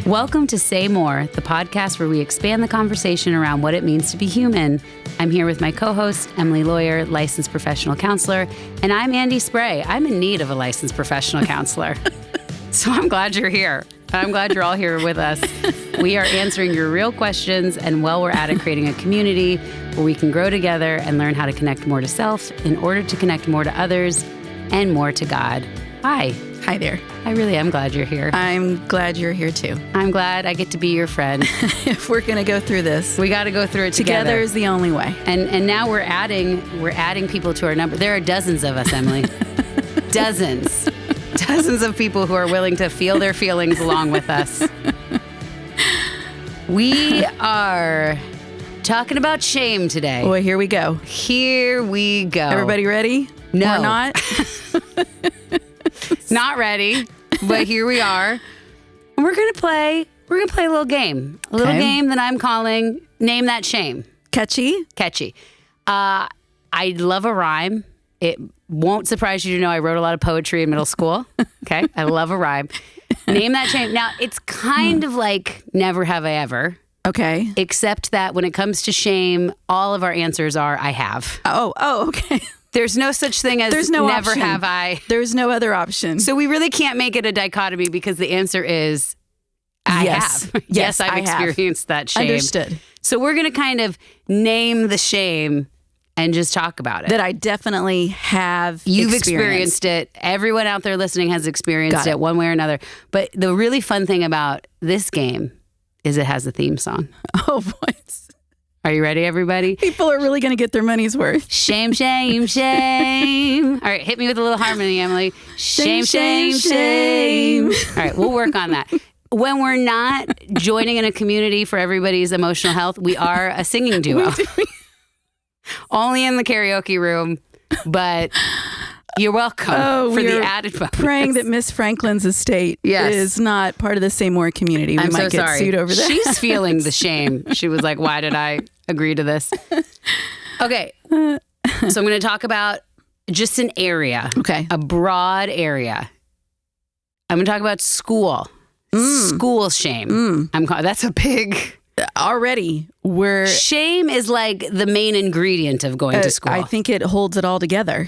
Welcome to Say More, the podcast where we expand the conversation around what it means to be human. I'm here with my co-host, Emily Lawyer, licensed professional counselor, and I'm Andy Spray. I'm in need of a licensed professional counselor. So I'm glad you're here. I'm glad you're all here with us. We are answering your real questions, and while we're at it, creating a community where we can grow together and learn how to connect more to self in order to connect more to others and more to God. Hi. Hi there. I really am glad you're here. I'm glad you're here too. I'm glad I get to be your friend. If we're going to go through this, we got to go through it together. Together is the only way. And now we're adding people to our number. There are dozens of us, Emily. Dozens of people who are willing to feel their feelings along with us. We are talking about shame today. Boy, here we go. Here we go. Everybody ready? No. Or not? Not ready, but here we are. And we're gonna play a little game. A little game that I'm calling Name That Shame. Catchy. I love a rhyme. It won't surprise you to know I wrote a lot of poetry in middle school. Okay. I love a rhyme. Name that shame. Now, it's kind of like Never Have I Ever. Okay. Except that when it comes to shame, all of our answers are I have. Oh, okay. There's no such thing as There's no never option. have I. There's no other option. So we really can't make it a dichotomy because the answer is I have. Yes, I've experienced that shame. Understood. So we're going to kind of name the shame and just talk about it. That I definitely have You've experienced it. Everyone out there listening has experienced it one way or another. But the really fun thing about this game is it has a theme song. Oh, boy. Are you ready, everybody? People are really going to get their money's worth. Shame, shame, shame. All right, hit me with a little harmony, Emily. Shame, shame, shame. All right, we'll work on that. When we're not joining in a community for everybody's emotional health, we are a singing duo. Only in the karaoke room, but you're welcome for the added bonus. Praying that Miss Franklin's estate is not part of the Say More community. We might get sued over that. She's feeling the shame. She was like, why did I agree to this? Okay. So I'm going to talk about just an area. Okay. A broad area. I'm going to talk about school. School shame. That's a big... Already, shame is like the main ingredient of going to school. I think it holds it all together.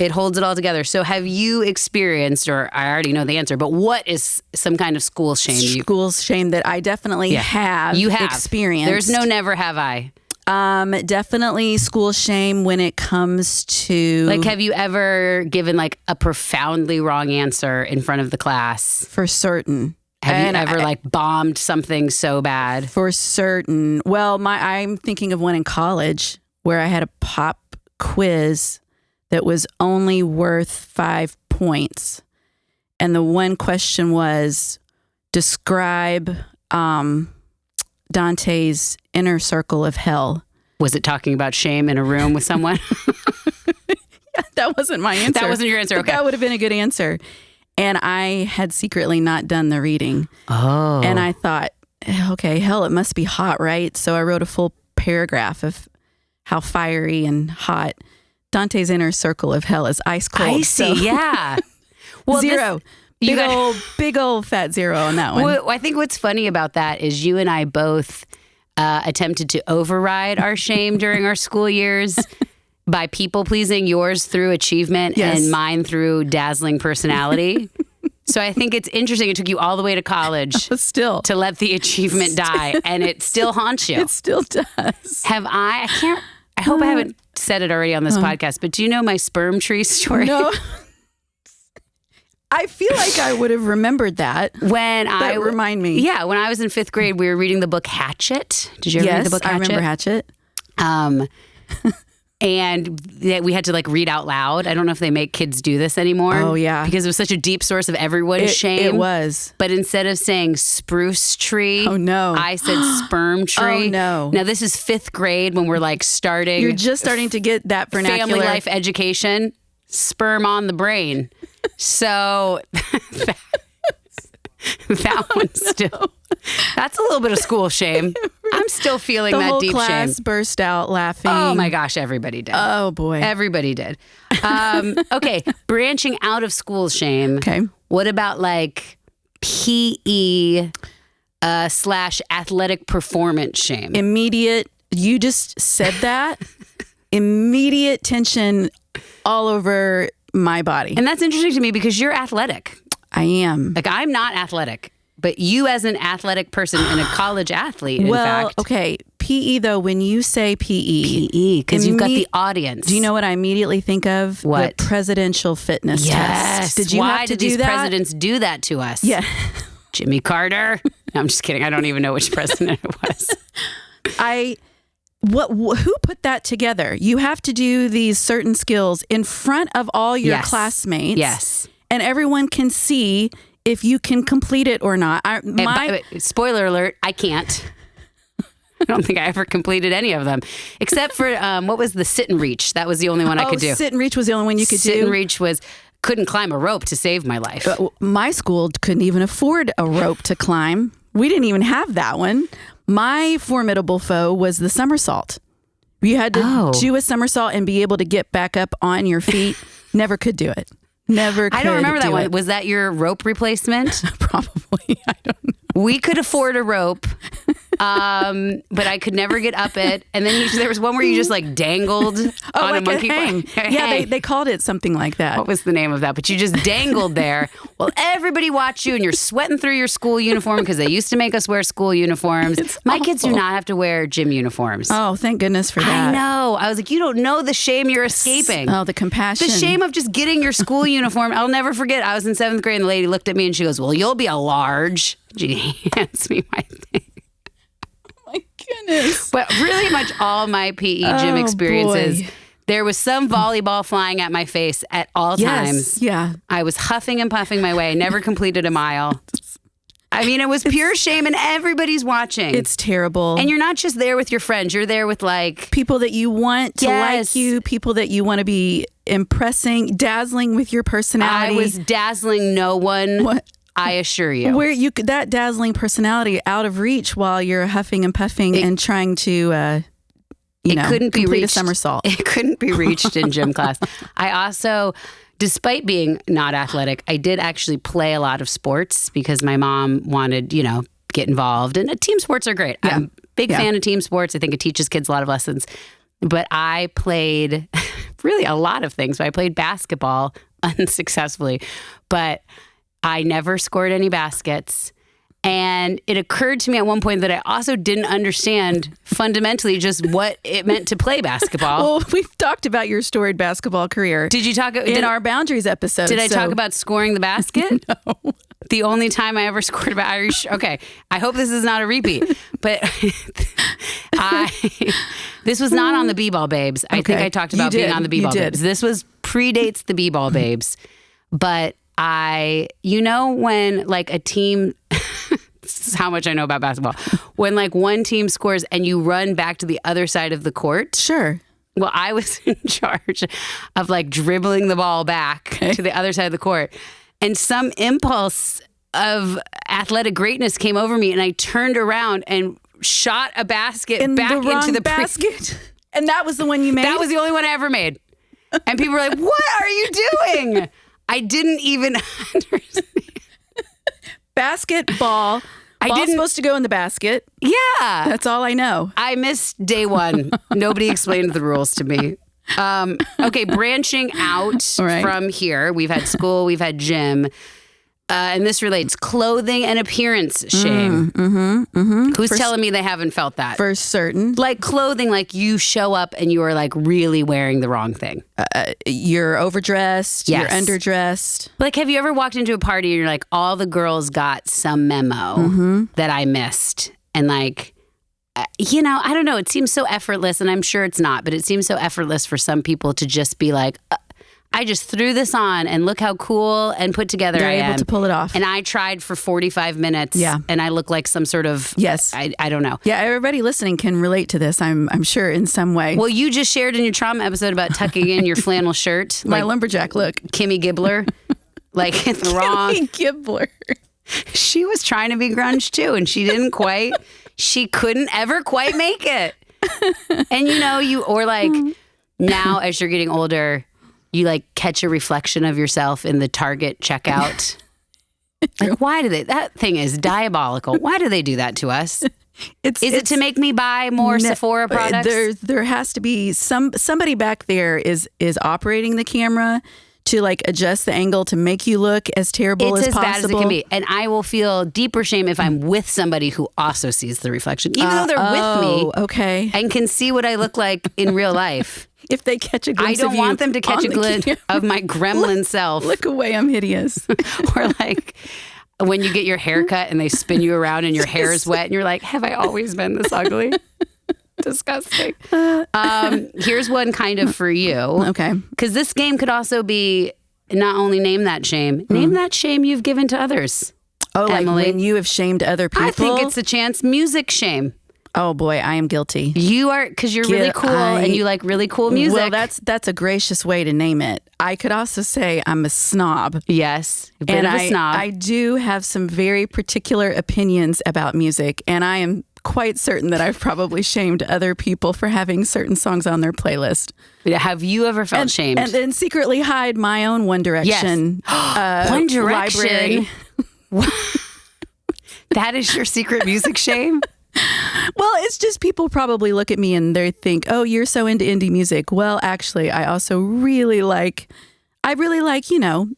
So have you experienced, or I already know the answer, but what is some kind of school shame? School shame that I definitely have experienced. There's no never have I. Definitely school shame when it comes to... Like, have you ever given like a profoundly wrong answer in front of the class? For certain. Have you ever bombed something so bad? For certain. Well, I'm thinking of one in college where I had a pop quiz that was only worth 5 points. And the one question was, describe Dante's inner circle of hell. Was it talking about shame in a room with someone? Yeah, that wasn't my answer. That wasn't your answer. Okay. That would have been a good answer. And I had secretly not done the reading. Oh. And I thought, okay, hell, it must be hot, right? So I wrote a full paragraph of how fiery and hot Dante's inner circle of hell is ice cold. Icy, yeah. Well, zero. Big old fat zero on that one. Well, I think what's funny about that is you and I both attempted to override our shame during our school years. By people pleasing, yours through achievement and mine through dazzling personality. So I think it's interesting. It took you all the way to college to let the achievement die, and it still haunts you. It still does. I hope I haven't said it already on this podcast, but do you know my sperm tree story? No. I feel like I would have remembered that. Remind me. Yeah, when I was in 5th grade, we were reading the book Hatchet. Did you ever read the book Hatchet? I remember Hatchet. And we had to read out loud. I don't know if they make kids do this anymore. Oh, yeah. Because it was such a deep source of everyone's shame. It was. But instead of saying spruce tree, I said sperm tree. Oh, no. Now, this is 5th grade when we're starting. You're just starting to get that vernacular. Family life education, sperm on the brain. So that one's still... That's a little bit of school shame. I'm still feeling that deep shame. The whole class burst out laughing. Oh my gosh, everybody did. Oh boy. Everybody did. Okay, branching out of school shame. Okay. What about PE slash athletic performance shame. Immediate, you just said that. Immediate tension all over my body. And that's interesting to me because you're athletic. I am. Like, I'm not athletic, but you as an athletic person and a college athlete, in fact. Okay. PE, though, when you say PE. Because you've got the audience. Do you know what I immediately think of? What? The presidential fitness test. Did you Why have to did do these that? presidents do that to us? Yeah. Jimmy Carter. No, I'm just kidding. I don't even know which president it was. Who put that together? You have to do these certain skills in front of all your classmates. Yes. And everyone can see if you can complete it or not. Spoiler alert, I can't. I don't think I ever completed any of them. Except for, what was the sit and reach? That was the only one I could do. Sit and reach was the only one you could do? Sit and reach couldn't climb a rope to save my life. My school couldn't even afford a rope to climb. We didn't even have that one. My formidable foe was the somersault. You had to do a somersault and be able to get back up on your feet. Never could do it. Never could. I don't remember that one. It. Was that your rope replacement? Probably. I don't know. We could afford a rope, but I could never get up it. And then there was one where you just like dangled on like a monkey. hang. Yeah, they called it something like that. What was the name of that? But you just dangled there while everybody watched you and you're sweating through your school uniform because they used to make us wear school uniforms. My kids do not have to wear gym uniforms. Oh, thank goodness for that. I know. I was like, you don't know the shame you're escaping. Oh, the compassion. The shame of just getting your school uniform. I'll never forget. I was in 7th grade and the lady looked at me and she goes, well, you'll be a large. She hands me my thing. Oh my goodness. But really much all my PE gym experiences, there was some volleyball flying at my face at all times. Yeah. I was huffing and puffing my way, never completed a mile. I mean, it was pure shame and everybody's watching. It's terrible. And you're not just there with your friends. You're there with like... people that you want to like you, people that you want to be impressing, dazzling with your personality. I was dazzling no one. What? I assure you. Where that dazzling personality out of reach while you're huffing and puffing and trying to, complete a somersault. It couldn't be reached in gym class. I also, despite being not athletic, I did actually play a lot of sports because my mom wanted, get involved. And team sports are great. Yeah. I'm a big fan of team sports. I think it teaches kids a lot of lessons. But I played really a lot of things. I played basketball unsuccessfully, but I never scored any baskets. And it occurred to me at one point that I also didn't understand fundamentally just what it meant to play basketball. Well, we've talked about your storied basketball career. Did you talk in our boundaries episode? Did I talk about scoring the basket? No. The only time I ever scored a basket. Okay, I hope this is not a repeat. But this was not on the B-ball babes. I think I talked about being on the B-ball babes. This was predates the B-ball babes. But when like a team, this is how much I know about basketball. When like one team scores and you run back to the other side of the court. Sure. Well, I was in charge of like dribbling the ball back to the other side of the court. And some impulse of athletic greatness came over me and I turned around and shot a basket back into the basket. And that was the one you made? That was the only one I ever made. And people were like, what are you doing? I didn't even understand. Basketball. Ball's supposed to go in the basket. Yeah. That's all I know. I missed day one. Nobody explained the rules to me. Okay, branching out from here. We've had school, we've had gym. And this relates clothing and appearance shame. Who's telling me they haven't felt that? For certain. Like clothing, like you show up and you are like really wearing the wrong thing. You're overdressed. You're underdressed. Like, have you ever walked into a party and you're like, all the girls got some memo that I missed? And like, I don't know. It seems so effortless, and I'm sure it's not, but it seems so effortless for some people to just be like, I just threw this on and look how cool and put together I am. They're able to pull it off. And I tried for 45 minutes and I look like some sort of, I don't know. Yeah, everybody listening can relate to this, I'm sure, in some way. Well, you just shared in your trauma episode about tucking in your flannel shirt. My lumberjack look. Kimmy Gibbler. Like, it's wrong. Kimmy Gibbler. She was trying to be grunge too, and she couldn't ever quite make it. And now as you're getting older, you like catch a reflection of yourself in the Target checkout. Like, why do they? That thing is diabolical. Why do they do that to us? Is it to make me buy more Sephora products? There has to be somebody back there is operating the camera to like adjust the angle to make you look as terrible as possible. It's as bad as it can be. And I will feel deeper shame if I'm with somebody who also sees the reflection, even though they're with me, okay, and can see what I look like in real life. If they catch a glimpse I don't want them to catch a glimpse of my gremlin self. Look away, I'm hideous. Or like when you get your hair cut and they spin you around and your hair is wet and you're like, have I always been this ugly? Disgusting. Here's one kind of for you. Okay. Because this game could also be not only name that shame, name that shame you've given to others. Oh, Emily. like when you have shamed other people? I think it's a chance. Music shame. Oh boy, I am guilty. You are, because you're really cool and you like really cool music. Well, that's a gracious way to name it. I could also say I'm a snob. Yes, a bit of a snob. I do have some very particular opinions about music, and I am quite certain that I've probably shamed other people for having certain songs on their playlist. Have you ever felt shamed? And then secretly hide my own One Direction One Direction library. That is your secret music shame? Well, it's just people probably look at me and they think, oh, you're so into indie music. Well, actually, I also really like,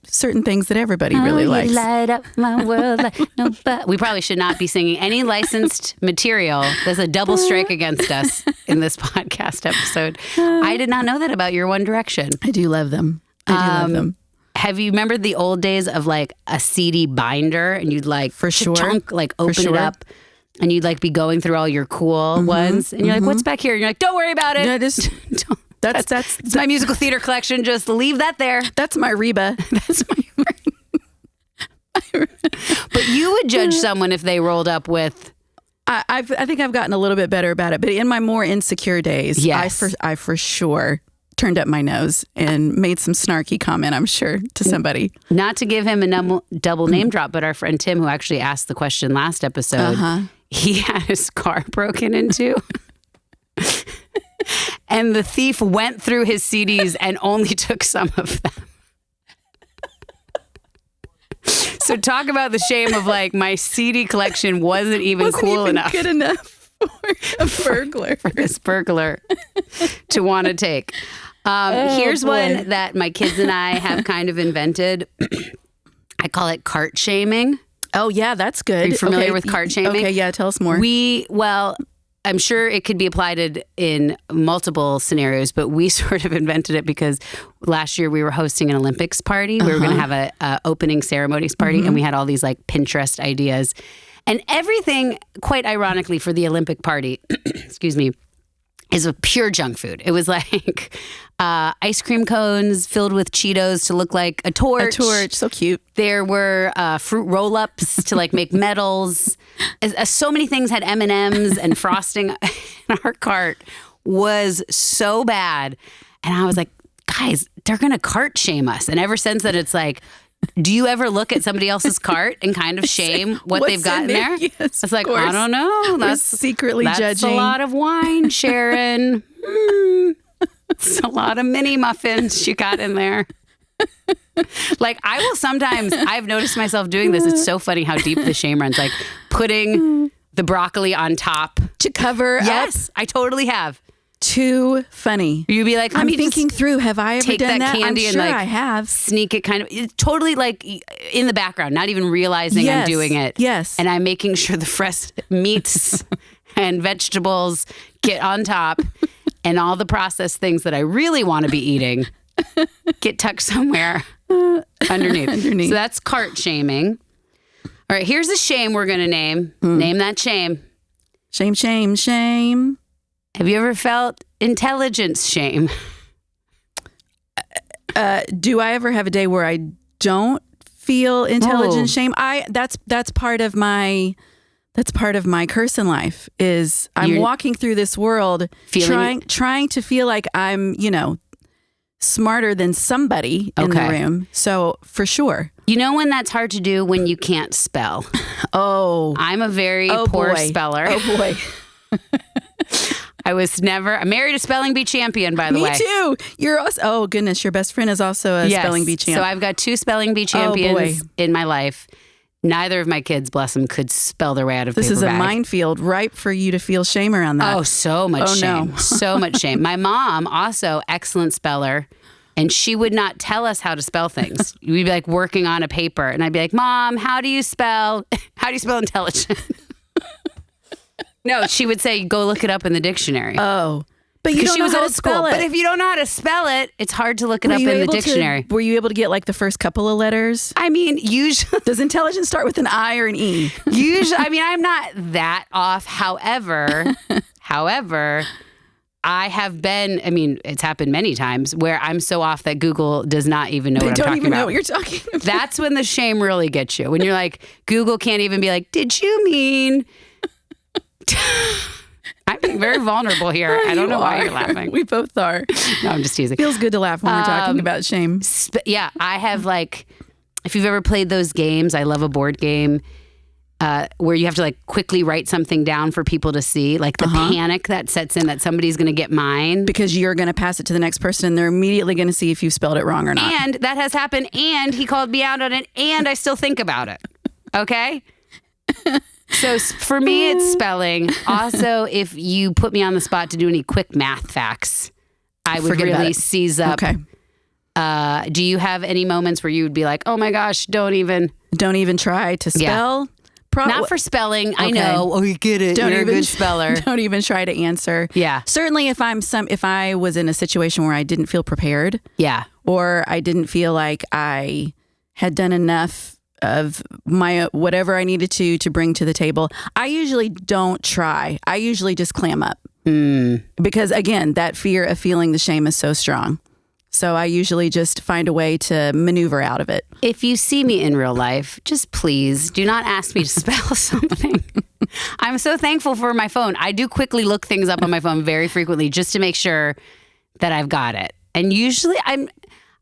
certain things that everybody really likes. You light up my world like nobody. We probably should not be singing any licensed material. There's a double strike against us in this podcast episode. I did not know that about your One Direction. I do love them. Have you remembered the old days of like a CD binder and you'd like for sure chunk, like open it up and you'd like be going through all your cool ones and you're like, what's back here? And you're like, don't worry about it. No, don't. That's my musical theater collection. Just leave that there. That's my Reba. That's my. But you would judge someone if they rolled up with. I think I've gotten a little bit better about it, but in my more insecure days, yes. I for sure turned up my nose and made some snarky comment, I'm sure, to somebody. Not to give him a double name drop, but our friend Tim, who actually asked the question last episode, he had his car broken into. And the thief went through his CDs and only took some of them. So talk about the shame of like my CD collection wasn't even cool enough. Good enough for a burglar. For this burglar to want to take. Here's one that my kids and I have kind of invented. I call it cart shaming. Oh, yeah, that's good. Are you familiar with cart shaming? Okay, yeah, tell us more. I'm sure it could be applied in multiple scenarios, but we sort of invented it because last year we were hosting an Olympics party. We were going to have a opening ceremonies party, and we had all these like Pinterest ideas. And everything, quite ironically, for the Olympic party, excuse me, is a pure junk food. It was like ice cream cones filled with Cheetos to look like a torch. A torch, so cute. There were fruit roll-ups to like make medals. So many things had M&Ms and frosting. And our cart was so bad. And I was like, guys, they're going to cart shame us. And ever since then, it's like, do you ever look at somebody else's cart and kind of shame what they've got in there? Yes, it's like, I don't know. That's secretly judging. That's a lot of wine, Sharon. It's a lot of mini muffins you got in there. Like I will sometimes, I've noticed myself doing this. It's so funny how deep the shame runs. Like putting the broccoli on top. To cover up? Yes, I totally have. Too funny. You'd be like, I'm thinking through, have I ever done that? Candy I'm sure and like I have. Sneak it kind of, it's totally like in the background, not even realizing I'm doing it. Yes. And I'm making sure the fresh meats and vegetables get on top and all the processed things that I really want to be eating get tucked somewhere underneath. So that's cart shaming. All right, here's a shame we're going to name. Name that shame. Shame, shame, shame. Have you ever felt intelligence shame? Do I ever have a day where I don't feel intelligence shame? That's part of my curse in life. Is I'm walking through this world trying to feel like I'm, smarter than somebody in the room. So for sure. You know when that's hard to do? When you can't spell. Oh. I'm a very poor speller. Oh boy. I married a spelling bee champion, by the way. Me too. You're also, oh goodness, your best friend is also a spelling bee champ. So I've got 2 spelling bee champions in my life. Neither of my kids, bless them, could spell their way out of This paper is a bag. minefield ripe for you to feel shame around that. Oh, so much shame. No. So much shame. My mom, also excellent speller, and she would not tell us how to spell things. We'd be like working on a paper, and I'd be like, Mom, how do you spell intelligent? No, she would say, go look it up in the dictionary. Oh. But you don't she know was how to old school. spell it. But if you don't know how to spell it, it's hard to look it up in the dictionary. Were you able to get like the first couple of letters? I mean, usually, Does intelligence start with an I or an E? I mean, I'm not that off. However, I have been, I mean, it's happened many times where I'm so off that Google does not even know what I'm talking about. They don't even know what you're talking about. That's when the shame really gets you. When you're like, Google can't even be like, did you mean... I'm being very vulnerable here. I don't know why you're laughing. We both are. No, I'm just teasing. Feels good to laugh when we're talking about shame. Yeah, I have like, if you've ever played those games, I love a board game where you have to like quickly write something down for people to see, like the panic that sets in that somebody's going to get mine. Because you're going to pass it to the next person and they're immediately going to see if you've spelled it wrong or not. And that has happened, and he called me out on it, and I still think about it. Okay? So for me, it's spelling. Also, if you put me on the spot to do any quick math facts, I would really seize up. Okay. Do you have any moments where you would be like, oh my gosh, don't even try to spell? Yeah. Not for spelling. Okay. I know. Oh, you get it. You're a good speller. Don't even try to answer. Yeah. Certainly if I was in a situation where I didn't feel prepared. Yeah. Or I didn't feel like I had done enough of my whatever I needed to bring to the table, I usually don't try. I usually just clam up. Because again, that fear of feeling the shame is so strong. So I usually just find a way to maneuver out of it. If you see me in real life, just please do not ask me to spell something. I'm so thankful for my phone. I do quickly look things up on my phone very frequently just to make sure that I've got it. And usually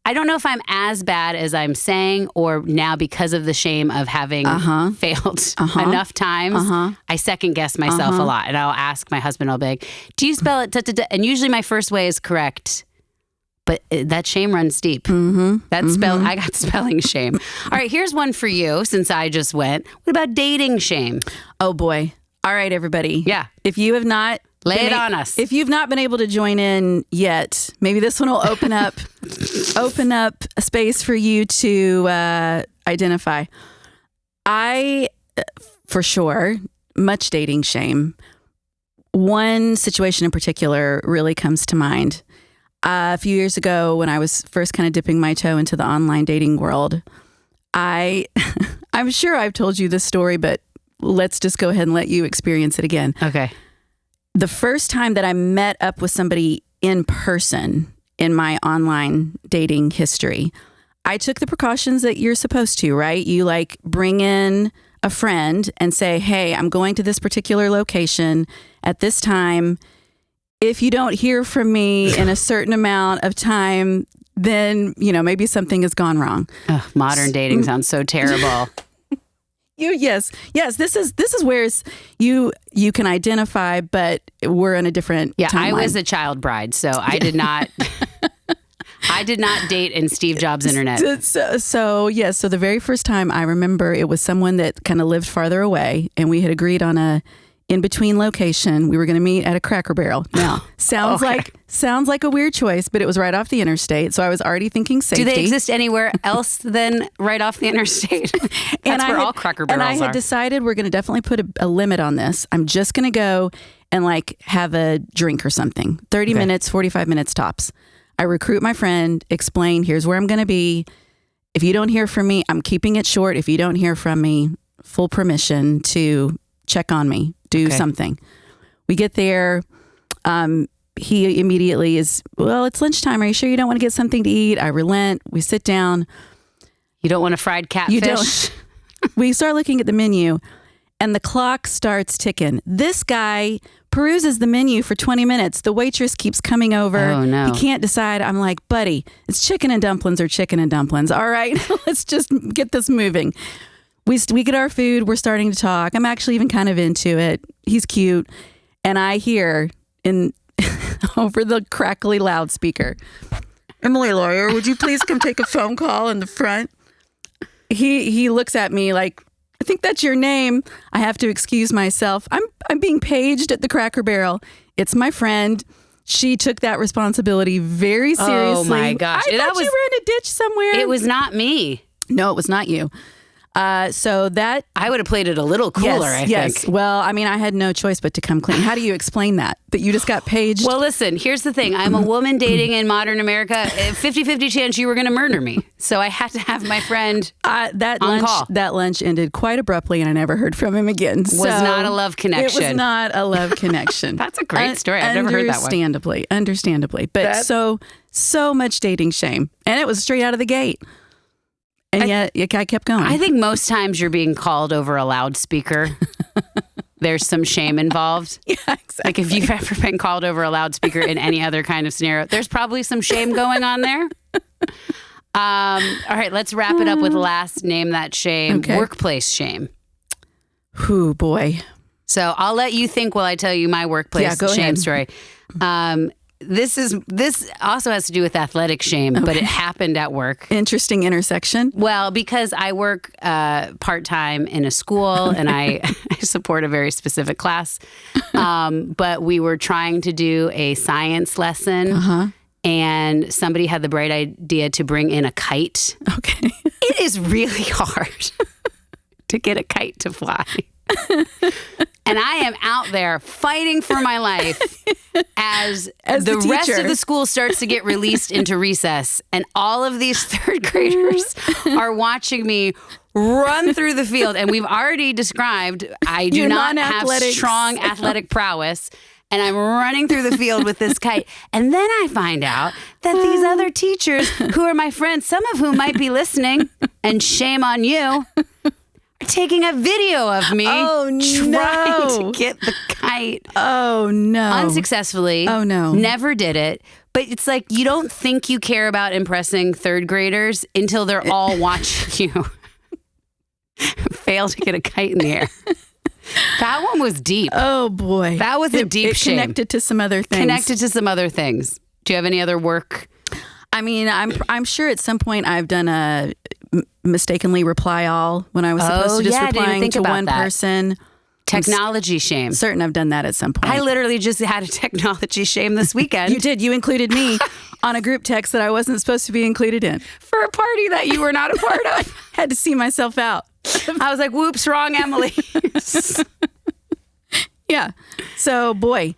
I don't know if I'm as bad as I'm saying, or now because of the shame of having failed enough times, I second guess myself a lot. And I'll ask my husband, I'll be like, do you spell it? And usually my first way is correct. But that shame runs deep. I got spelling shame. All right, here's one for you since I just went. What about dating shame? Oh boy. All right, everybody. Yeah. If you have not... Lay it on us. If you've not been able to join in yet, maybe this one will open up a space for you to identify. I, for sure, much dating shame. One situation in particular really comes to mind. A few years ago, when I was first kind of dipping my toe into the online dating world, I'm sure I've told you this story, but let's just go ahead and let you experience it again. Okay. The first time that I met up with somebody in person in my online dating history, I took the precautions that you're supposed to, right? You like bring in a friend and say, hey, I'm going to this particular location at this time. If you don't hear from me in a certain amount of time, then, maybe something has gone wrong. Modern dating sounds so terrible. Yes. This is where you can identify, but we're in a different timeline. I was a child bride, so I did not. I did not date in Steve Jobs' internet. So the very first time I remember, it was someone that kind of lived farther away, and we had agreed on a in-between location. We were going to meet at a Cracker Barrel. Now, sounds like a weird choice, but it was right off the interstate, so I was already thinking safety. Do they exist anywhere else than right off the interstate? That's where all Cracker Barrels are. And I had decided we're going to definitely put a limit on this. I'm just going to go and have a drink or something. 30 minutes, 45 minutes tops. I recruit my friend, explain, here's where I'm going to be. If you don't hear from me, I'm keeping it short. If you don't hear from me, full permission to check on me, do something. We get there. He immediately is, well, it's lunchtime. Are you sure you don't want to get something to eat? I relent. We sit down. You don't want a fried catfish? You don't. We start looking at the menu and the clock starts ticking. This guy peruses the menu for 20 minutes. The waitress keeps coming over. Oh, no. He can't decide. I'm like, buddy, it's chicken and dumplings or chicken and dumplings. All right, let's just get this moving. We get our food. We're starting to talk. I'm actually even kind of into it. He's cute. And I hear over the crackly loudspeaker, Emily Lawyer, would you please come take a phone call in the front? He looks at me like I think that's your name. I have to excuse myself. I'm being paged at the Cracker Barrel. It's my friend. She took that responsibility very seriously. Oh my gosh. I thought you were in a ditch somewhere. It was not me. No, it was not you. So that... I would have played it a little cooler, I think. Well, I mean, I had no choice but to come clean. How do you explain that you just got paged? Well, listen, here's the thing. I'm a woman dating in modern America. 50-50 chance you were going to murder me. So I had to have my friend That lunch ended quite abruptly, and I never heard from him again. Was not a love connection. It was not a love connection. That's a great story. I've never heard that one. Understandably. But so much dating shame. And it was straight out of the gate. And yet, I kept going. I think most times you're being called over a loudspeaker. There's some shame involved. Yeah, exactly. Like if you've ever been called over a loudspeaker in any other kind of scenario, there's probably some shame going on there. All right, let's wrap it up with last name that shame. Okay. Workplace shame. Ooh, boy. So I'll let you think while I tell you my workplace shame story. This also has to do with athletic shame, but it happened at work. Interesting intersection. Well, because I work part-time in a school and I support a very specific class. But we were trying to do a science lesson and somebody had the bright idea to bring in a kite. Okay. It is really hard to get a kite to fly. And I am out there fighting for my life as the rest of the school starts to get released into recess. And all of these third graders are watching me run through the field. And we've already described I do not have strong athletic prowess. And I'm running through the field with this kite. And then I find out that these other teachers who are my friends, some of whom might be listening, and shame on you, taking a video of me trying to get the kite. Oh, no. Unsuccessfully. Oh, no. Never did it. But it's like you don't think you care about impressing third graders until they're all watching you fail to get a kite in the air. That one was deep. Oh, boy. That was a deep shame. Connected to some other things. Do you have any other work? I mean, I'm sure at some point I've done a mistakenly reply all when I was supposed to just replying to one person. Technology shame. Certain I've done that at some point. I literally just had a technology shame this weekend. You did. You included me on a group text that I wasn't supposed to be included in. For a party that you were not a part of. Had to see myself out. I was like, whoops, wrong Emily. Yeah. So, boy.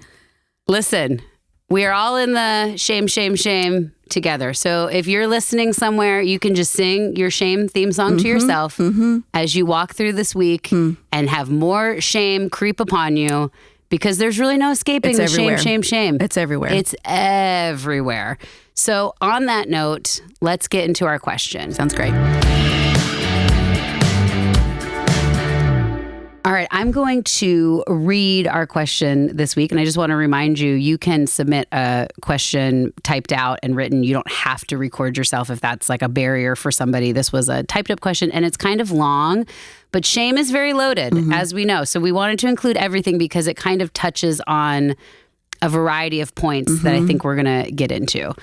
Listen, we are all in the shame together. So if you're listening somewhere, you can just sing your shame theme song to yourself as you walk through this week and have more shame creep upon you because there's really no escaping the shame. It's everywhere. It's everywhere. So on that note, let's get into our question. Sounds great. All right, I'm going to read our question this week, and I just want to remind you, you can submit a question typed out and written. You don't have to record yourself if that's like a barrier for somebody. This was a typed up question, and it's kind of long, but shame is very loaded, as we know. So we wanted to include everything because it kind of touches on a variety of points that I think we're going to get into.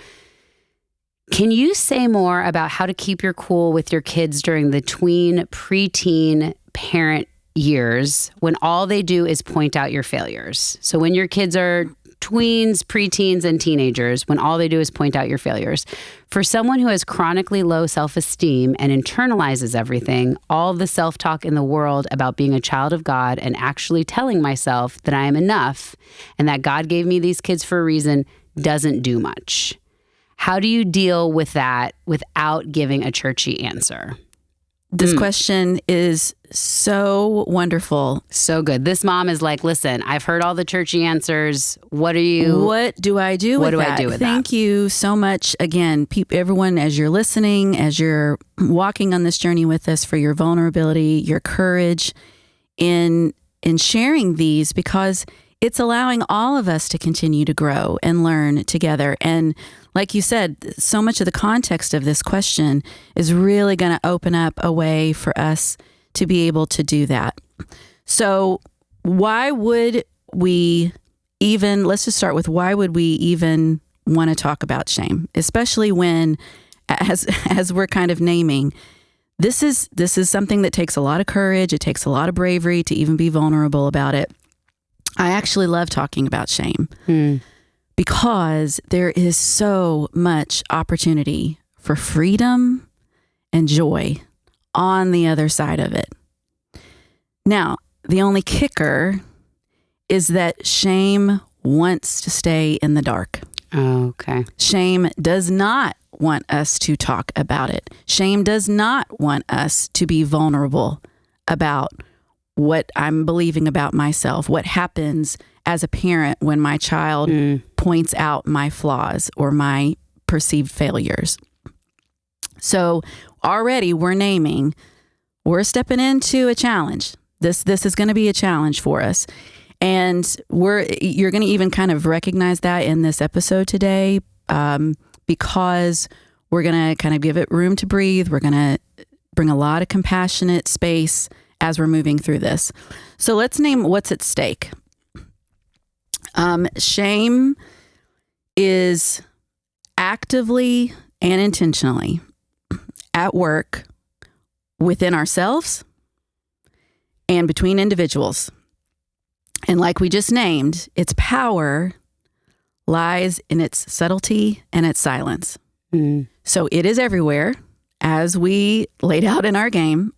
Can you say more about how to keep your cool with your kids during the tween, preteen, parent years when all they do is point out your failures? So when your kids are tweens, preteens, and teenagers, when all they do is point out your failures. For someone who has chronically low self-esteem and internalizes everything, all the self-talk in the world about being a child of God and actually telling myself that I am enough and that God gave me these kids for a reason doesn't do much. How do you deal with that without giving a churchy answer? This question is so wonderful. So good. This mom is like, listen, I've heard all the churchy answers. What do I do with that? Thank you so much. Again, everyone, as you're listening, as you're walking on this journey with us, for your vulnerability, your courage in sharing these, because it's allowing all of us to continue to grow and learn together. And like you said, so much of the context of this question is really going to open up a way for us to be able to do that. So why would we even, let's just start with why would we even want to talk about shame, especially when, as we're kind of naming, this is something that takes a lot of courage. It takes a lot of bravery to even be vulnerable about it. I actually love talking about shame because there is so much opportunity for freedom and joy on the other side of it. Now, the only kicker is that shame wants to stay in the dark. Oh, okay. Shame does not want us to talk about it. Shame does not want us to be vulnerable about what I'm believing about myself, what happens as a parent when my child points out my flaws or my perceived failures. So already we're stepping into a challenge. This is going to be a challenge for us. And you're going to even kind of recognize that in this episode today, because we're going to kind of give it room to breathe. We're going to bring a lot of compassionate space as we're moving through this. So let's name what's at stake. Shame is actively and intentionally at work within ourselves and between individuals. And like we just named, its power lies in its subtlety and its silence. So it is everywhere, as we laid out in our game.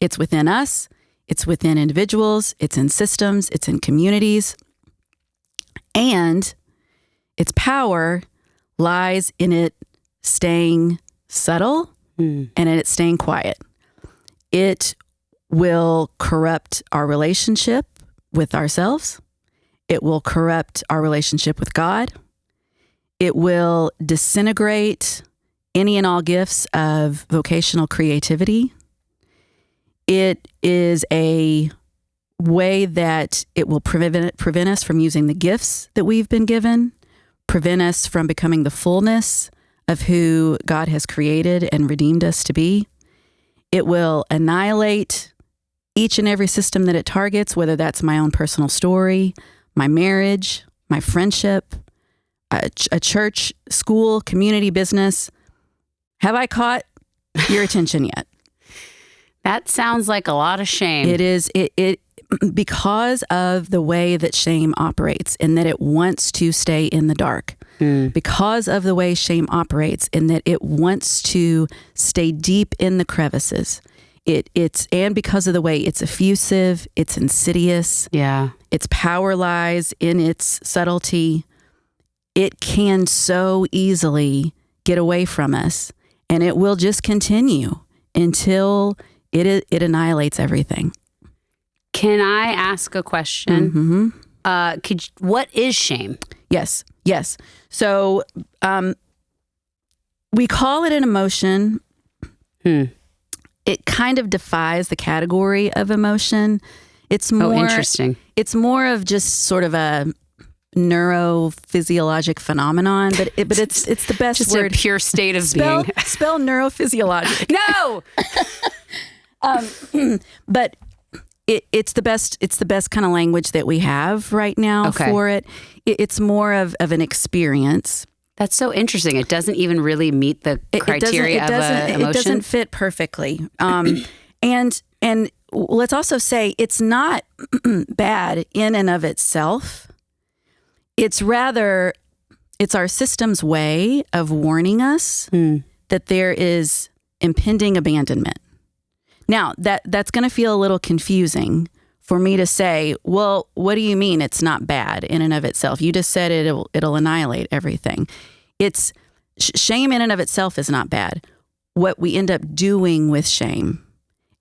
It's within us, it's within individuals, it's in systems, it's in communities. And its power lies in it staying subtle and in it staying quiet. It will corrupt our relationship with ourselves. It will corrupt our relationship with God. It will disintegrate any and all gifts of vocational creativity. It is a way that it will prevent us from using the gifts that we've been given, prevent us from becoming the fullness of who God has created and redeemed us to be. It will annihilate each and every system that it targets, whether that's my own personal story, my marriage, my friendship, a church, school, community, business. Have I caught your attention yet? That sounds like a lot of shame. It is. It because of the way that shame operates and that it wants to stay in the dark. Because of the way shame operates and that it wants to stay deep in the crevices. And because of the way it's effusive, it's insidious. Yeah. Its power lies in its subtlety. It can so easily get away from us, and it will just continue until it annihilates everything. Can I ask a question? What is shame? Yes. So we call it an emotion. It kind of defies the category of emotion. It's more interesting. It's more of just sort of a neurophysiologic phenomenon, but it's the best just word. A pure state of being. Spell neurophysiologic. No. But it's the best kind of language that we have right now for it. It's more of an experience. That's so interesting. It doesn't even really meet the criteria of an emotion. It doesn't fit perfectly. And let's also say it's not bad in and of itself. It's rather, it's our system's way of warning us that there is impending abandonment. Now, that's going to feel a little confusing for me to say, well, what do you mean it's not bad in and of itself? You just said it'll annihilate everything. It's shame in and of itself is not bad. What we end up doing with shame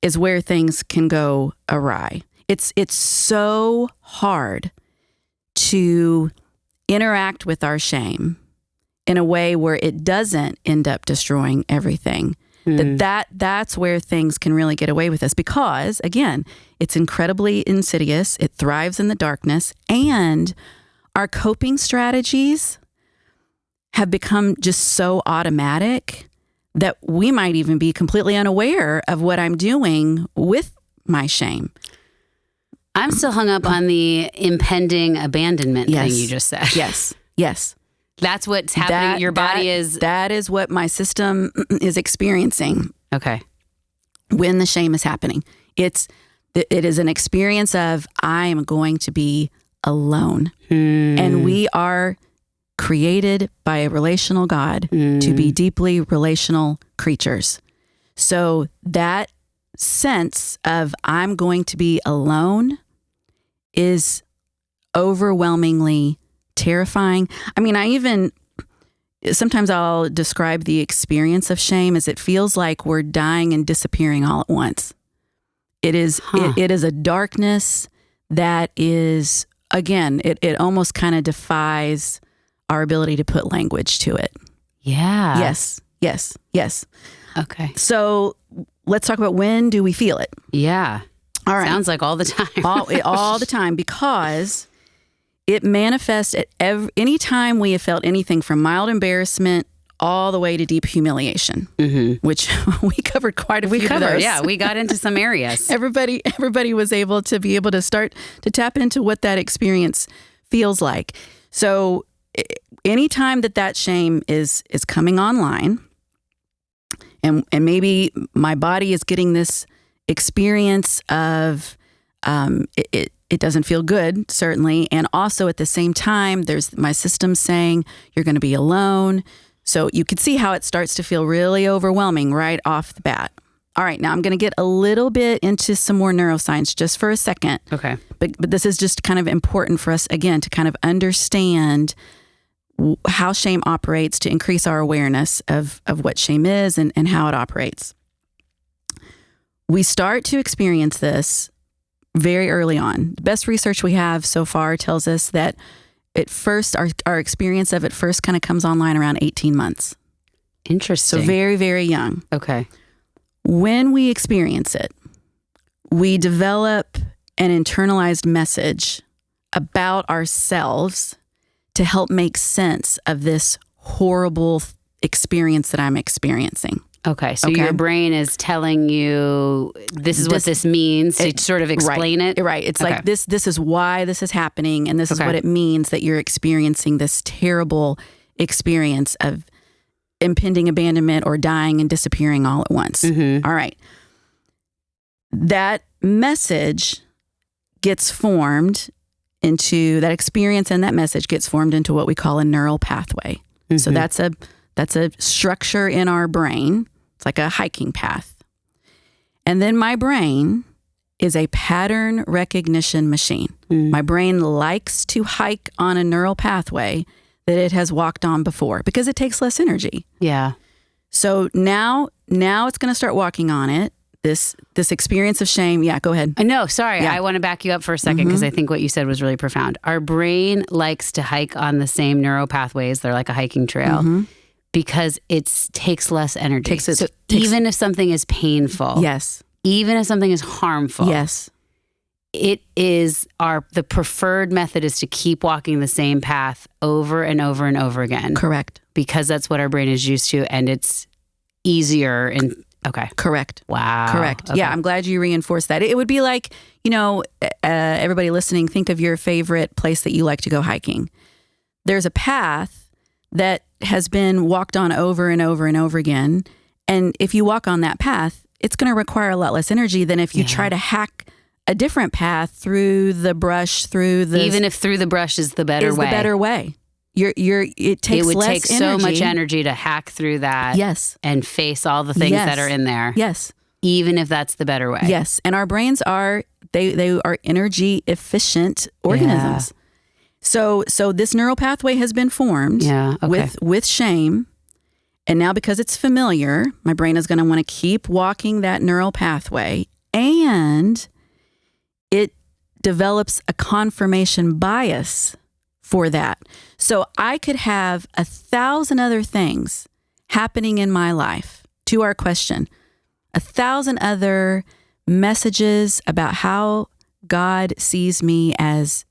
is where things can go awry. It's so hard to interact with our shame in a way where it doesn't end up destroying everything. That's where things can really get away with us because, again, it's incredibly insidious. It thrives in the darkness. And our coping strategies have become just so automatic that we might even be completely unaware of what I'm doing with my shame. I'm still hung up on the impending abandonment thing you just said. Yes. That's what's happening. Your body is... That is what my system is experiencing. Okay. when the shame is happening. It is an experience of, I am going to be alone. And we are created by a relational God to be deeply relational creatures. So that sense of I'm going to be alone is overwhelmingly terrifying. I mean, sometimes I'll describe the experience of shame as it feels like we're dying and disappearing all at once. It is a darkness that is, again, it almost kind of defies our ability to put language to it. Yeah. Yes. Okay. So let's talk about, when do we feel it? Yeah. All right. Sounds like all the time. all the time, because it manifests at any time we have felt anything from mild embarrassment all the way to deep humiliation, which we covered quite a few of those. Yeah, we got into some areas. Everybody was able to start to tap into what that experience feels like. So anytime that shame is coming online, and maybe my body is getting this experience of it doesn't feel good, certainly, and also at the same time, there's my system saying you're going to be alone. So you could see how it starts to feel really overwhelming right off the bat. All right, now I'm going to get a little bit into some more neuroscience just for a second. Okay. But this is just kind of important for us, again, to kind of understand how shame operates, to increase our awareness of what shame is and how it operates. We start to experience this very early on. The best research we have so far tells us that at first, our experience of it first kind of comes online around 18 months. Interesting. So very, very young. Okay. When we experience it, we develop an internalized message about ourselves to help make sense of this horrible experience that I'm experiencing. Okay. So your brain is telling you this is what this means to sort of explain it. Right. It's like this is why this is happening, and this is what it means that you're experiencing this terrible experience of impending abandonment or dying and disappearing all at once. All right. That message gets formed into, that experience and that message gets formed into what we call a neural pathway. So that's a structure in our brain. It's like a hiking path. And then my brain is a pattern recognition machine. My brain likes to hike on a neural pathway that it has walked on before because it takes less energy. Yeah. So now it's going to start walking on it. This experience of shame. Yeah, go ahead. No, sorry. Yeah. I want to back you up for a second because I think what you said was really profound. Our brain likes to hike on the same neural pathways. They're like a hiking trail. Because it takes less energy. Even if something is painful. Yes. Even if something is harmful. Yes. It is the preferred method is to keep walking the same path over and over and over again. Correct. Because that's what our brain is used to, and it's easier. And okay. Correct. Wow. Correct. Okay. Yeah, I'm glad you reinforced that. It would be like, everybody listening, think of your favorite place that you like to go hiking. There's a path that has been walked on over and over and over again. And if you walk on that path, it's going to require a lot less energy than if you try to hack a different path through the brush, even if through the brush is the better way. The better way. It takes would less take so much energy to hack through that. Yes. And face all the things that are in there. Yes. Even if that's the better way. Yes. And our brains they are energy efficient organisms. Yeah. So this neural pathway has been formed with shame. And now because it's familiar, my brain is going to want to keep walking that neural pathway, and it develops a confirmation bias for that. So I could have 1,000 other things happening in my life, to our question, 1,000 other messages about how God sees me as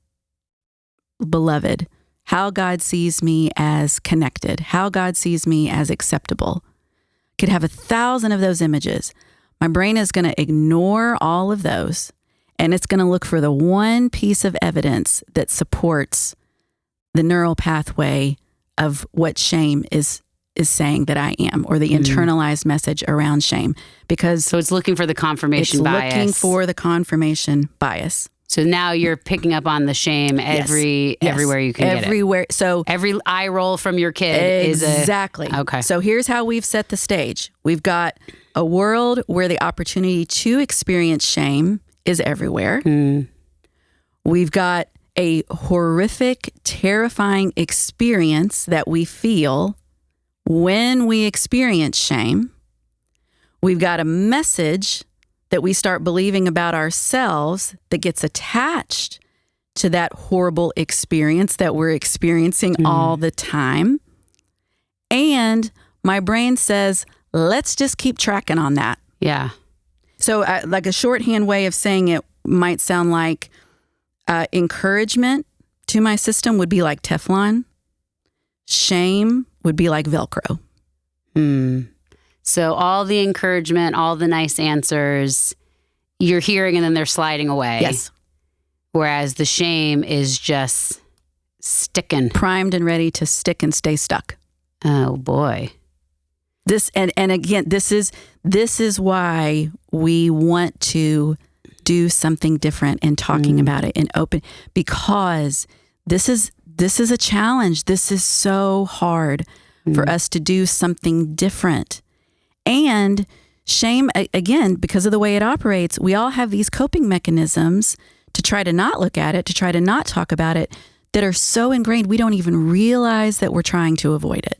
beloved, how God sees me as connected, how God sees me as acceptable. Could have 1,000 of those images. My brain is going to ignore all of those, and it's going to look for the one piece of evidence that supports the neural pathway of what shame is is saying that I am, or the internalized message around shame. Because So it's looking for the confirmation bias. It's looking for the confirmation bias. So now you're picking up on the shame everywhere you can Everywhere. get it. So every eye roll from your kid exactly. Okay. So here's how we've set the stage. We've got a world where the opportunity to experience shame is everywhere. We've got a horrific, terrifying experience that we feel when we experience shame. We've got a message that we start believing about ourselves that gets attached to that horrible experience that we're experiencing all the time. And my brain says, let's just keep tracking on that. Yeah. So like a shorthand way of saying it might sound like encouragement to my system would be like Teflon. Shame would be like Velcro. So all the encouragement, all the nice answers, you're hearing and then they're sliding away. Yes. Whereas the shame is just sticking. Primed and ready to stick and stay stuck. Oh boy. This and again, this is why we want to do something different in talking about it and open, because this is a challenge. This is so hard for us to do something different. And shame, again, because of the way it operates, we all have these coping mechanisms to try to not look at it, to try to not talk about it, that are so ingrained we don't even realize that we're trying to avoid it.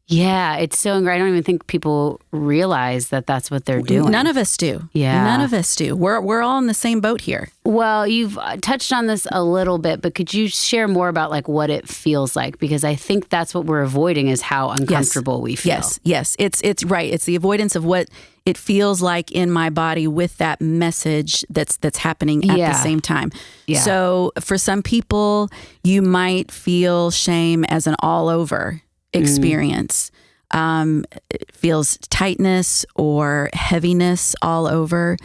Yeah, it's so ingrained. I don't even think people realize that that's what they're doing. None of us do. Yeah. None of us do. We're all in the same boat here. Well, you've touched on this a little bit, but could you share more about like what it feels like? Because I think that's what we're avoiding is how uncomfortable we feel. Yes. It's right. It's the avoidance of what it feels like in my body with that message that's happening at the same time. Yeah. So for some people, you might feel shame as an all over experience. It feels tightness or heaviness all over.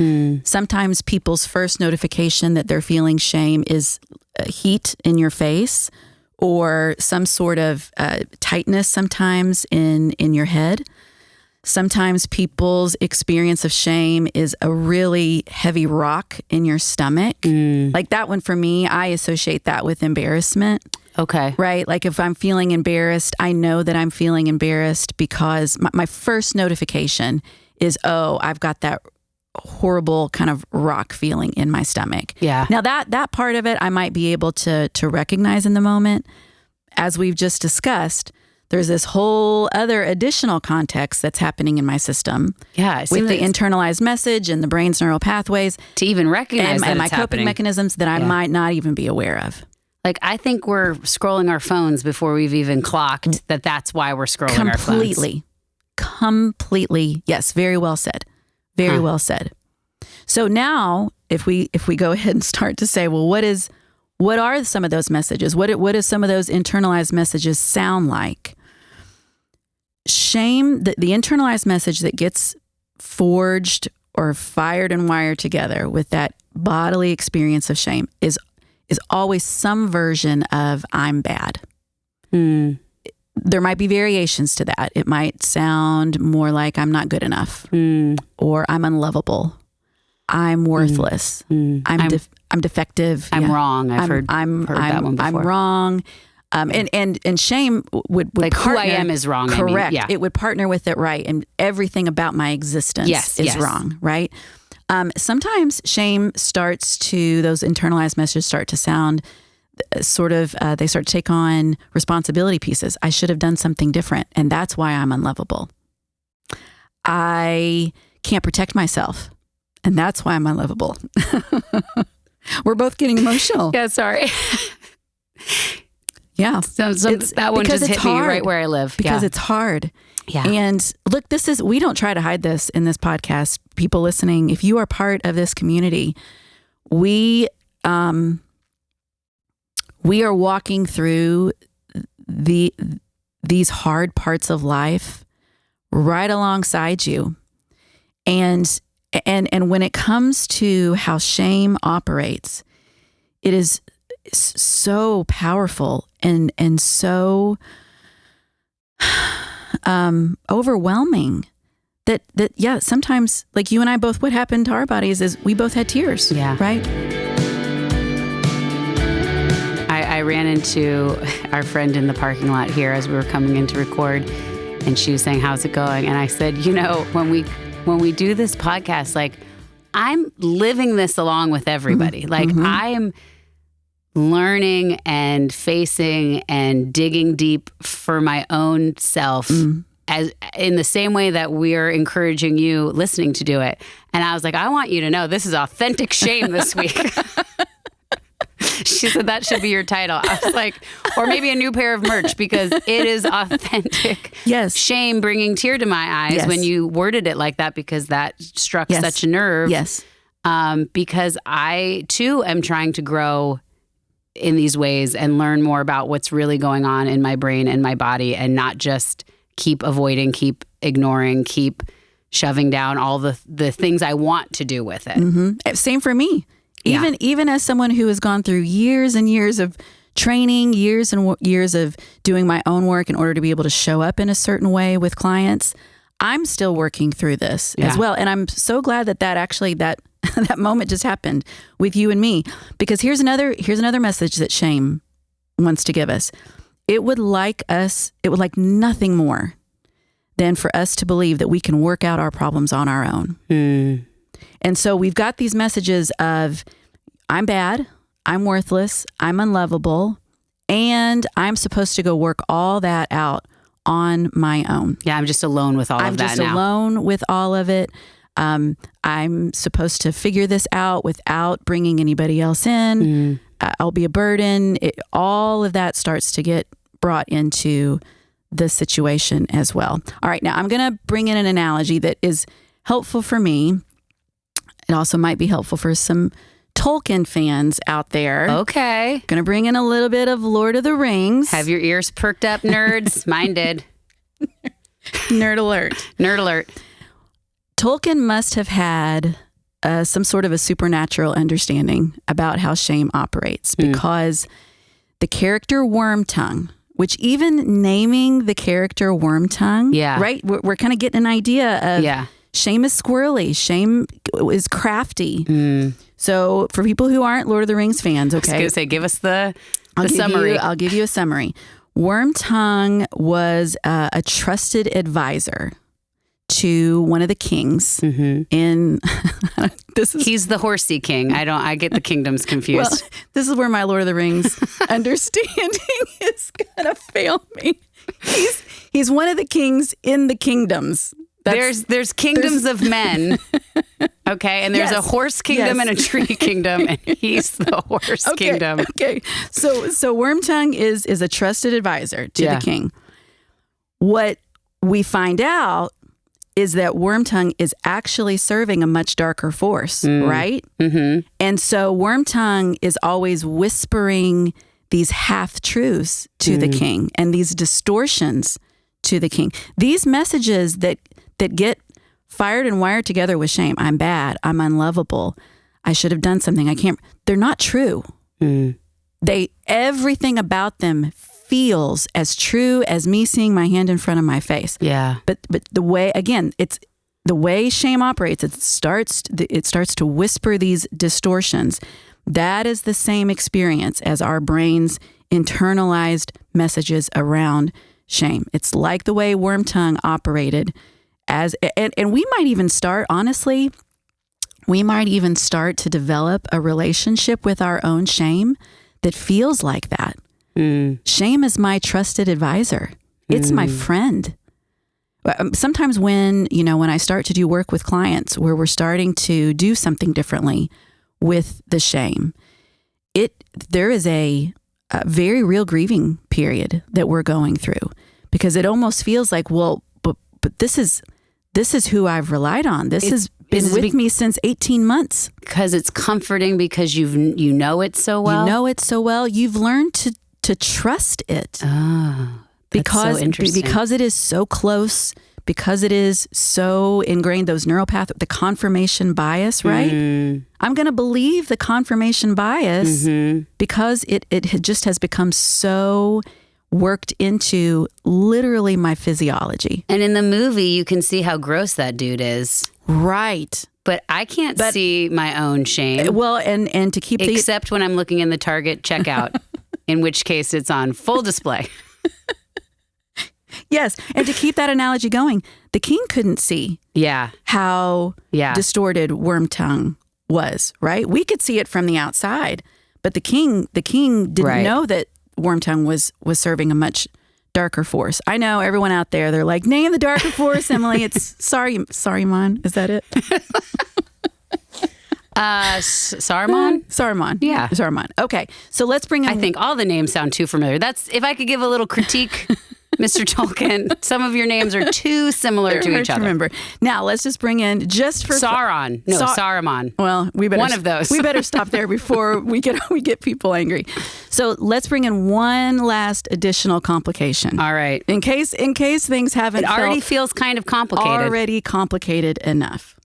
Sometimes people's first notification that they're feeling shame is heat in your face or some sort of tightness sometimes in your head. Sometimes people's experience of shame is a really heavy rock in your stomach. Like that one for me, I associate that with embarrassment. Okay. Right? Like if I'm feeling embarrassed, I know that I'm feeling embarrassed because my first notification is, oh, I've got that horrible kind of rock feeling in my stomach. Yeah. Now that part of it, I might be able to recognize in the moment. As we've just discussed, there's this whole other additional context that's happening in my system. Yeah. With the internalized message and the brain's neural pathways. To even recognize that and my it's coping happening. mechanisms that I might not even be aware of. Like, I think we're scrolling our phones before we've even clocked that that's why we're scrolling our phones. Completely. Yes. Very well said. Very well said. So now if we go ahead and start to say, well, what are some of those messages? What do some of those internalized messages sound like? Shame, the internalized message that gets forged or fired and wired together with that bodily experience of shame is always some version of I'm bad. There might be variations to that. It might sound more like I'm not good enough or I'm unlovable. I'm worthless. I'm defective. I'm wrong. I've heard that one before. I'm wrong. And shame would like partner, who I am is wrong. Correct. I mean, yeah. It would partner with it, right? And everything about my existence is wrong, right? Sometimes shame starts to, those internalized messages start to sound sort of, they start to take on responsibility pieces. I should have done something different, and that's why I'm unlovable. I can't protect myself, and that's why I'm unlovable. We're both getting emotional. Yeah, sorry. Yeah. So that one just hit me right where I live. Because it's hard. Yeah. And look, we don't try to hide this in this podcast. People listening, if you are part of this community, we are walking through these hard parts of life right alongside you. And when it comes to how shame operates, it is so powerful and so overwhelming. That yeah, sometimes like you and I both, what happened to our bodies is we both had tears. Yeah. Right. I ran into our friend in the parking lot here as we were coming in to record, and she was saying, "How's it going?" And I said, when we do this podcast, like I'm living this along with everybody. Like I'm learning and facing and digging deep for my own self. As in the same way that we're encouraging you listening to do it. And I was like, I want you to know this is authentic shame this week. She said that should be your title. I was like, or maybe a new pair of merch, because it is authentic shame bringing tear to my eyes when you worded it like that, because that struck such a nerve. Yes. Because I too am trying to grow in these ways and learn more about what's really going on in my brain and my body, and not just keep avoiding, keep ignoring, keep shoving down all the things I want to do with it. Same for me. Even as someone who has gone through years and years of training, years and years of doing my own work in order to be able to show up in a certain way with clients, I'm still working through this as well. And I'm so glad that actually that moment just happened with you and me, because here's another message that shame wants to give us. It would like nothing more than for us to believe that we can work out our problems on our own. And so we've got these messages of, I'm bad, I'm worthless, I'm unlovable, and I'm supposed to go work all that out on my own. Yeah, I'm just alone with all of that now. I'm just alone with all of it. I'm supposed to figure this out without bringing anybody else in. I'll be a burden. All of that starts to get brought into the situation as well. All right, now I'm going to bring in an analogy that is helpful for me. It also might be helpful for some Tolkien fans out there. Okay. Going to bring in a little bit of Lord of the Rings. Have your ears perked up, nerds. Mine did. Nerd alert. Nerd alert. Tolkien must have had some sort of a supernatural understanding about how shame operates, because the character Wormtongue, which even naming the character Wormtongue, right? We're kind of getting an idea of shame is squirrely, shame is crafty. So for people who aren't Lord of the Rings fans, okay. I was going to say, give us the summary. I'll give you a summary. Wormtongue was a trusted advisor to one of the kings in he's the horsey king. I get the kingdoms confused. Well, this is where my Lord of the Rings understanding is gonna fail me. He's one of the kings in the kingdoms. There's kingdoms of men. Okay, and there's a horse kingdom and a tree kingdom, and he's the horse kingdom. Okay. So Wormtongue is a trusted advisor to the king. What we find out is that Wormtongue is actually serving a much darker force, right? And so Wormtongue is always whispering these half-truths to the king and these distortions to the king. These messages that get fired and wired together with shame. I'm bad. I'm unlovable. I should have done something. I can't. They're not true. Everything about them feels as true as me seeing my hand in front of my face. Yeah. But the way, again, it's the way shame operates. It starts to whisper these distortions. That is the same experience as our brain's internalized messages around shame. It's like the way Wormtongue operated and we might even start, honestly, to develop a relationship with our own shame that feels like that. Shame is my trusted advisor. It's my friend. Sometimes when I start to do work with clients where we're starting to do something differently with the shame, there is a very real grieving period that we're going through, because it almost feels like, well, but this is who I've relied on. This has been with me since 18 months. Because it's comforting, because you know it so well. You know it so well. You've learned to trust it. Oh, that's so interesting. Because it is so close, because it is so ingrained, those neuropathic, the confirmation bias, right? I'm going to believe the confirmation bias because it just has become so worked into literally my physiology. And in the movie, you can see how gross that dude is. Right. But I can't see my own shame. Well, and to keep except when I'm looking in the Target checkout, in which case it's on full display. Yes. And to keep that analogy going, the king couldn't see how distorted Wormtongue was, right? We could see it from the outside, but the king didn't know that Wormtongue was serving a much darker force. I know everyone out there, they're like, name the darker force, Emily. It's Saruman. Is that it? Saruman? Saruman. Yeah. Saruman. Okay. So let's bring in... I think all the names sound too familiar. That's, if I could give a little critique, Mr. Tolkien, some of your names are too similar to each other. Remember. Now, let's just bring in just for... Sauron. No, Saruman. Well, we better... One of those. We better stop there before we get people angry. So let's bring in one last additional complication. All right. In case things haven't... It already feels kind of complicated. Already complicated enough.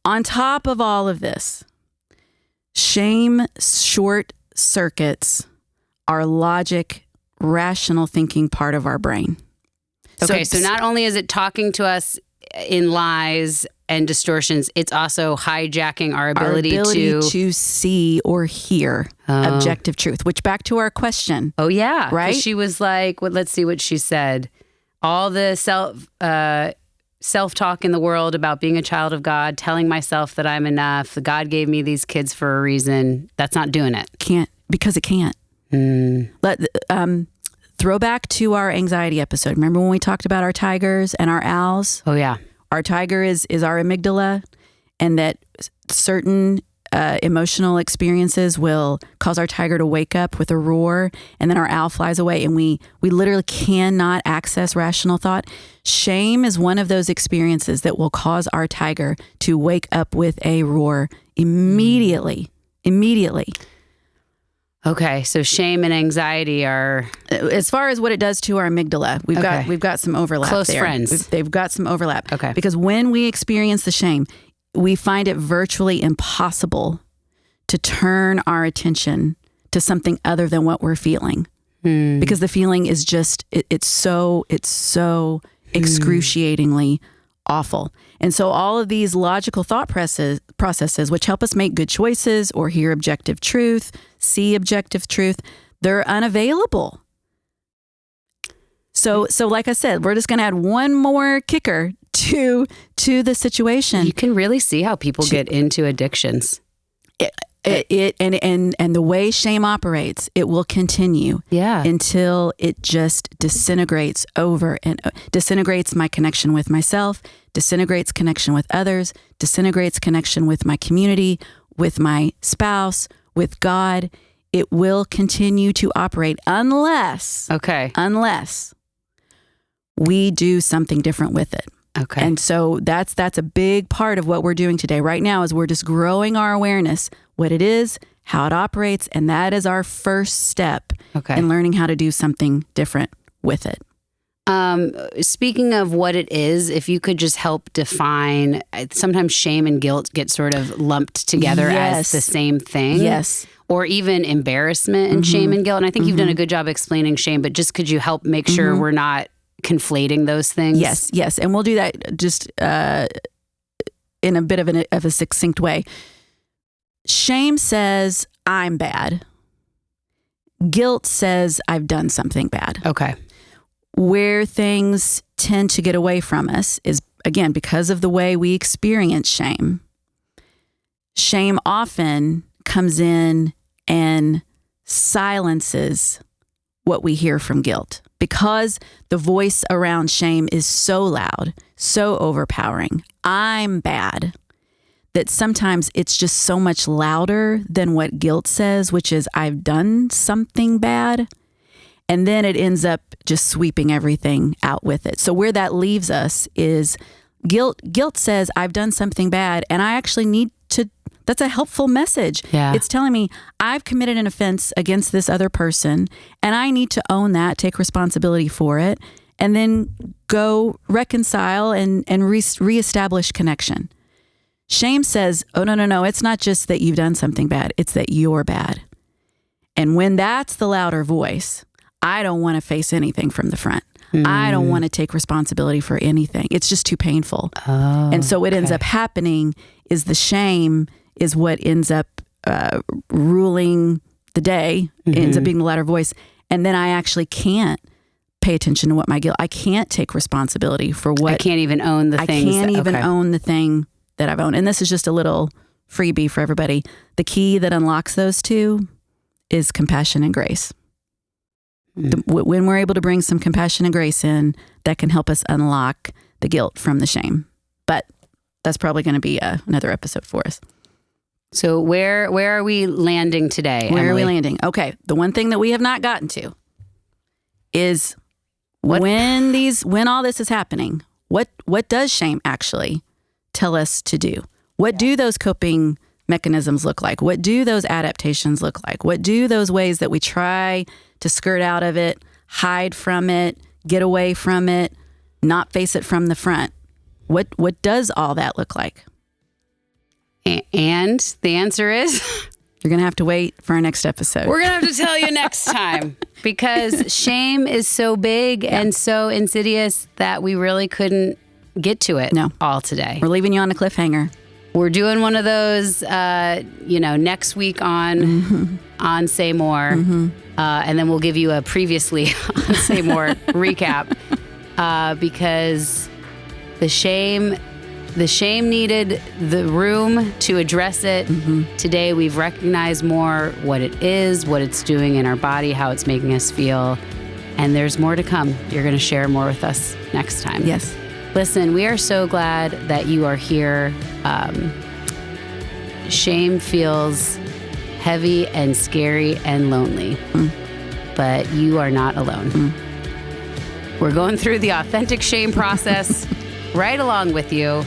On top of all of this, shame short circuits our logic, rational thinking part of our brain. Okay, so not only is it talking to us in lies and distortions, it's also hijacking our ability to see or hear objective truth, which back to our question. Oh, yeah. Right? She was like, let's see what she said. All the self-talk in the world about being a child of God, telling myself that I'm enough, God gave me these kids for a reason. That's not doing it. Because it can't. Throw back to our anxiety episode. Remember when we talked about our tigers and our owls? Oh, yeah. Our tiger is our amygdala, and that certain emotional experiences will cause our tiger to wake up with a roar, and then our owl flies away, and we literally cannot access rational thought. Shame is one of those experiences that will cause our tiger to wake up with a roar immediately. Okay, so shame and anxiety are... As far as what it does to our amygdala, we've got some overlap there. Close friends. They've got some overlap. Okay. Because when we experience the shame, we find it virtually impossible to turn our attention to something other than what we're feeling. Because the feeling is just, it's so excruciatingly awful. And so all of these logical thought processes, which help us make good choices or hear objective truth, see objective truth, they're unavailable. So like I said, we're just going to add one more kicker to the situation. You can really see how people get into addictions. And the way shame operates, it will continue until it just disintegrates disintegrates my connection with myself, disintegrates connection with others, disintegrates connection with my community, with my spouse, with God. It will continue to operate unless we do something different with it. Okay. And so that's a big part of what we're doing today. Right now is we're just growing our awareness, what it is, how it operates, and that is our first step in learning how to do something different with it. Speaking of what it is, if you could just help define, sometimes shame and guilt get sort of lumped together as the same thing. Yes. Or even embarrassment and shame and guilt. And I think you've done a good job explaining shame, but just could you help make sure we're not conflating those things? Yes. And we'll do that just in a bit of a succinct way. Shame says, I'm bad. Guilt says, I've done something bad. Okay. Where things tend to get away from us is, again, because of the way we experience shame. Shame often comes in and silences what we hear from guilt. Because the voice around shame is so loud, so overpowering, I'm bad, that sometimes it's just so much louder than what guilt says, which is I've done something bad. And then it ends up just sweeping everything out with it. So where that leaves us is guilt says I've done something bad and I actually need to, that's a helpful message. Yeah. It's telling me I've committed an offense against this other person and I need to own that, take responsibility for it, and then go reconcile and reestablish connection. Shame says, oh, no, it's not just that you've done something bad, it's that you're bad. And when that's the louder voice, I don't want to face anything from the front. I don't want to take responsibility for anything. It's just too painful. Oh, and so what ends up happening is the shame is what ends up ruling the day. It ends up being the louder voice. And then I actually can't pay attention to what my guilt. I can't take responsibility for what. I can't even own the things. I can't even own the thing that I've owned. And this is just a little freebie for everybody. The key that unlocks those two is compassion and grace. When we're able to bring some compassion and grace in, that can help us unlock the guilt from the shame. But that's probably going to be another episode for us. So where are we landing today, Where Emily? are we landing? Okay. The one thing that we have not gotten to is when all this is happening, what does shame actually tell us to do? What do those coping mechanisms look like? What do those adaptations look like? What do those ways that we try to skirt out of it, hide from it, get away from it, not face it from the front? What does all that look like? And the answer is... You're going to have to wait for our next episode. We're going to have to tell you next time, because shame is so big and so insidious that we really couldn't get to it all today. We're leaving you on a cliffhanger. We're doing one of those, next week on Say More, and then we'll give you a previously on Say More recap, because the shame needed the room to address it. Today we've recognized more what it is, what it's doing in our body, how it's making us feel, and there's more to come. You're going to share more with us next time. Yes. Listen, we are so glad that you are here. Shame feels heavy and scary and lonely, but you are not alone. We're going through the authentic shame process right along with you.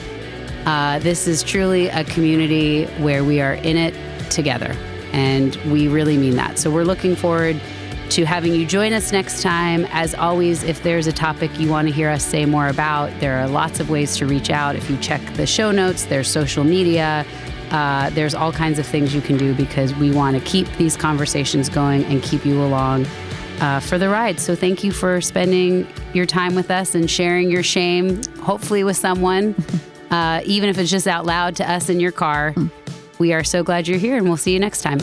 This is truly a community where we are in it together, and we really mean that. So we're looking forward to having you join us next time. As always, if there's a topic you want to hear us say more about, there are lots of ways to reach out. If you check the show notes, there's social media, there's all kinds of things you can do, because we want to keep these conversations going and keep you along for the ride. So thank you for spending your time with us and sharing your shame, hopefully with someone, even if it's just out loud to us in your car. We are so glad you're here, and we'll see you next time.